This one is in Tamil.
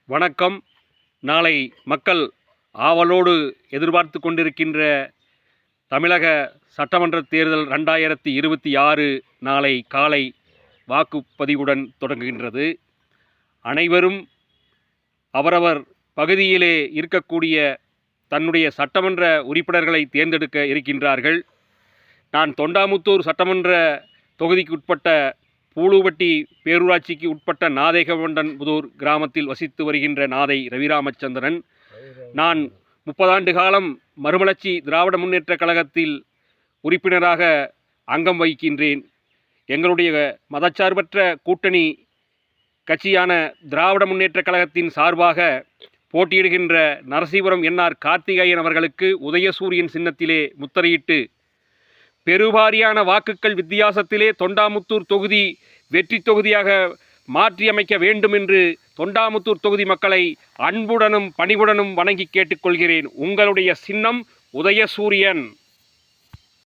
வணக்கம். நாளை மக்கள் ஆவலோடு எதிர்பார்த்து கொண்டிருக்கின்ற தமிழக சட்டமன்ற தேர்தல் 2026 நாளை காலை வாக்குப்பதிவுடன் தொடங்குகின்றது. அனைவரும் அவரவர் பகுதியிலே இருக்கக்கூடிய தன்னுடைய சட்டமன்ற உறுப்பினர்களை தேர்ந்தெடுக்க இருக்கின்றார்கள். நான் தொண்டாமுத்தூர் சட்டமன்ற தொகுதிக்குட்பட்ட பூலுவட்டி பேரூராட்சிக்கு உட்பட்ட நாதைகவுண்டன்புதூர் கிராமத்தில் வசித்து வருகின்ற நாதை ரவிராமச்சந்திரன். நான் 30 ஆண்டு காலம் மறுமலர்ச்சி திராவிட முன்னேற்றக் கழகத்தில் உறுப்பினராக அங்கம் வகிக்கின்றேன். எங்களுடைய மதச்சார்பற்ற கூட்டணி கட்சியான திராவிட முன்னேற்றக் கழகத்தின் சார்பாக போட்டியிடுகின்ற நரசீபுரம் என்ஆர் கார்த்திகேயன் அவர்களுக்கு உதயசூரியன் சின்னத்திலே முத்திரையிட்டு பெருவாரியான வாக்குகள் வித்தியாசத்திலே தொண்டாமுத்தூர் தொகுதி வெற்றி தொகுதியாக மாற்றியமைக்க வேண்டும் என்று தொண்டாமுத்தூர் தொகுதி மக்களை அன்புடனும் பணிவுடனும் வணங்கி கேட்டுக்கொள்கிறேன். உங்களுடைய சின்னம் உதயசூரியன்.